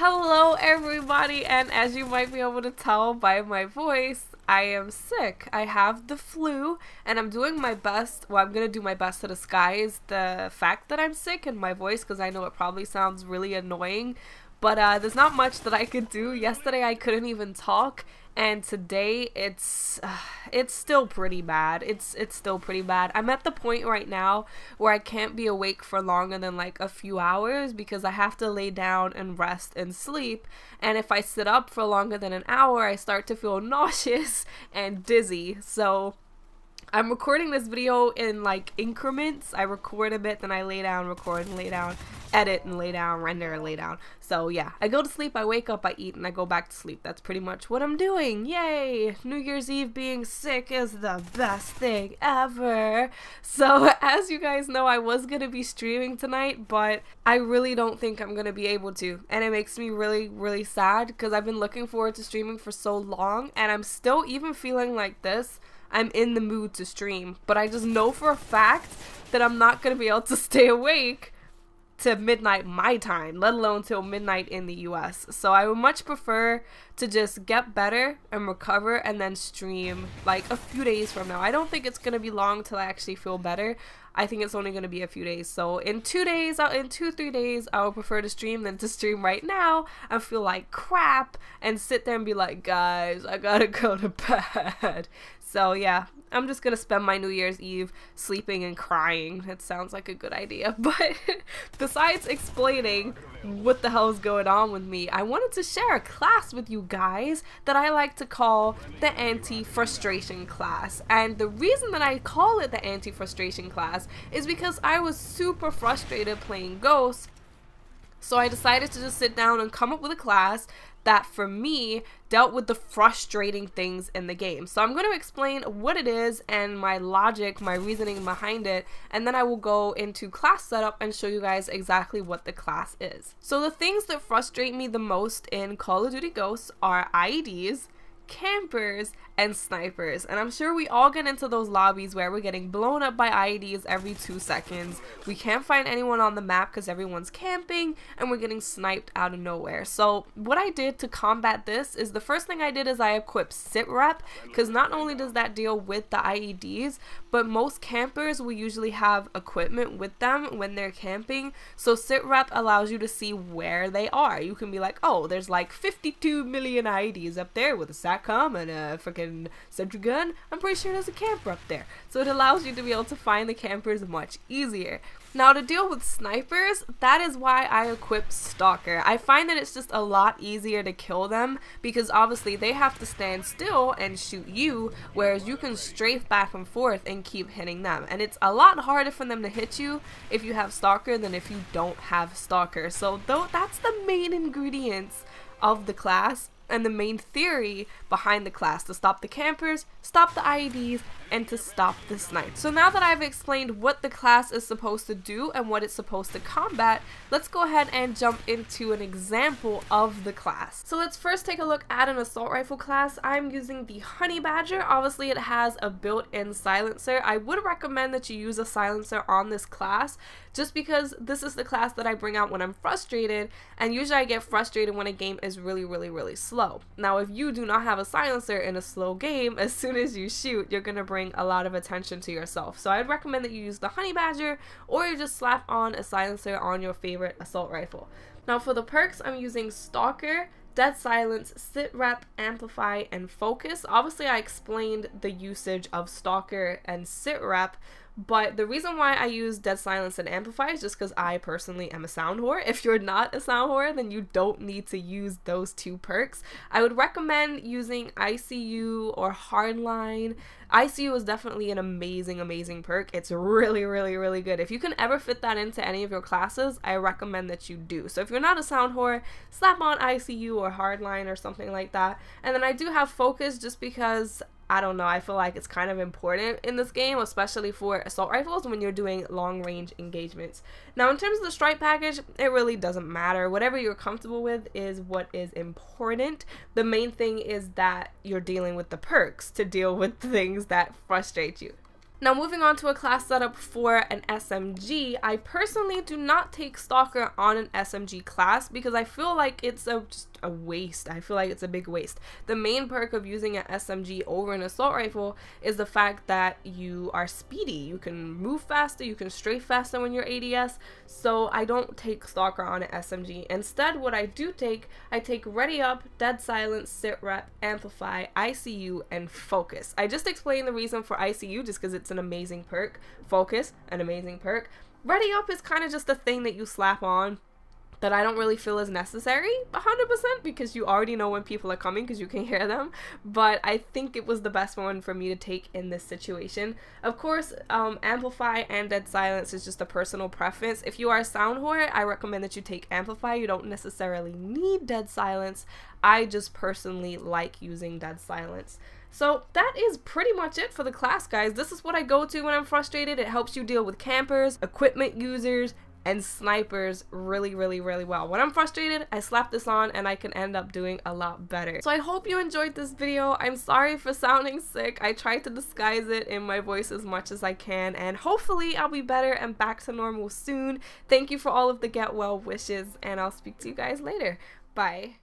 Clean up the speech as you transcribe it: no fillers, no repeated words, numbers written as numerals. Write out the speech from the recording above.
Hello everybody, and as you might be able to tell by my voice, I am sick. I have the flu and I'm doing my best. Well, I'm gonna do my best to disguise the fact that I'm sick in my voice because I know it probably sounds really annoying, but there's not much that I could do. Yesterday I couldn't even talk, and today it's still pretty bad. It's still pretty bad. I'm at the point right now where I can't be awake for longer than like a few hours because I have to lay down and rest and sleep, and if I sit up for longer than an hour I start to feel nauseous and dizzy. So I'm recording this video in like increments. I record a bit, then I lay down, record and lay down, edit and lay down, render and lay down. So yeah, I go to sleep, I wake up, I eat, and I go back to sleep. That's pretty much what I'm doing. Yay! New Year's Eve being sick is the best thing ever. So as you guys know, I was gonna be streaming tonight, but I really don't think I'm gonna be able to. And it makes me really sad because I've been looking forward to streaming for so long, and I'm still even feeling like this. I'm in the mood to stream, but I just know for a fact that I'm not going to be able to stay awake to midnight my time, let alone till midnight in the US. So I would much prefer to just get better and recover and then stream like a few days from now. I don't think it's going to be long till I actually feel better. I think it's only going to be a few days. So in 3 days, I would prefer to stream than to stream right now and feel like crap and sit there and be like, guys, I gotta go to bed. So yeah, I'm just gonna spend my New Year's Eve sleeping and crying. It sounds like a good idea. But besides explaining what the hell is going on with me, I wanted to share a class with you guys that I like to call the anti-frustration class. And the reason that I call it the anti-frustration class is because I was super frustrated playing Ghosts. So I decided to just sit down and come up with a class that for me dealt with the frustrating things in the game. So I'm going to explain what it is and my logic, my reasoning behind it, and then I will go into class setup and show you guys exactly what the class is. So the things that frustrate me the most in Call of Duty Ghosts are IEDs, campers, and snipers. And I'm sure we all get into those lobbies where we're getting blown up by IEDs every 2 seconds. We can't find anyone on the map because everyone's camping, and we're getting sniped out of nowhere. So what I did to combat this is the first thing I did is I equipped sit rep, because not only does that deal with the IEDs, but most campers will usually have equipment with them when they're camping. So sit rep allows you to see where they are. You can be like, oh, there's like 52 million IEDs up there with a SATCOM and a freaking sentry gun. I'm pretty sure there's a camper up there. So it allows you to be able to find the campers much easier. Now to deal with snipers, that is why I equip Stalker. I find that it's just a lot easier to kill them because obviously they have to stand still and shoot you, whereas you can strafe back and forth and keep hitting them. And it's a lot harder for them to hit you if you have Stalker than if you don't have Stalker. So that's the main ingredients of the class and the main theory behind the class: to stop the campers, stop the IEDs, and to stop the snipes. So now that I've explained what the class is supposed to do and what it's supposed to combat, let's go ahead and jump into an example of the class. So let's first take a look at an assault rifle class. I'm using the Honey Badger. Obviously it has a built-in silencer. I would recommend that you use a silencer on this class just because this is the class that I bring out when I'm frustrated, and usually I get frustrated when a game is really slow. Now if you do not have a silencer in a slow game, as soon as you shoot, you're gonna bring a lot of attention to yourself. So I'd recommend that you use the Honey Badger, or you just slap on a silencer on your favorite assault rifle. Now for the perks, I'm using Stalker, Dead Silence, Sit Rep, Amplify, and Focus. Obviously I explained the usage of Stalker and Sit Rep, but the reason why I use Dead Silence and Amplify is just because I personally am a sound whore. If you're not a sound whore, then you don't need to use those two perks. I would recommend using ICU or Hardline. ICU is definitely an amazing perk. It's really good. If you can ever fit that into any of your classes, I recommend that you do. So if you're not a sound whore, slap on ICU or Hardline or something like that. And then I do have Focus just because I don't know, I feel like it's kind of important in this game, especially for assault rifles when you're doing long range engagements. Now in terms of the strike package, it really doesn't matter. Whatever you're comfortable with is what is important. The main thing is that you're dealing with the perks to deal with things that frustrate you. Now moving on to a class setup for an SMG, I personally do not take Stalker on an SMG class because I feel like it's just a waste. I feel like it's a big waste. The main perk of using an SMG over an assault rifle is the fact that you are speedy. You can move faster, you can strafe faster when you're ADS, so I don't take Stalker on an SMG. Instead, what I do take, I take Ready Up, Dead Silence, Sit Rep, Amplify, ICU, and Focus. I just explained the reason for ICU just because it's an amazing perk. Focus, an amazing perk. Ready Up is kind of just a thing that you slap on that I don't really feel is necessary 100% because you already know when people are coming because you can hear them, but I think it was the best one for me to take in this situation. Of course, Amplify and Dead Silence is just a personal preference. If you are a sound whore, I recommend that you take Amplify. You don't necessarily need Dead Silence. I just personally like using Dead Silence. So that is pretty much it for the class, guys. This is what I go to when I'm frustrated. It helps you deal with campers, equipment users, and snipers really well. When I'm frustrated, I slap this on and I can end up doing a lot better. So I hope you enjoyed this video. I'm sorry for sounding sick. I tried to disguise it in my voice as much as I can, and hopefully I'll be better and back to normal soon. Thank you for all of the get well wishes, and I'll speak to you guys later. Bye.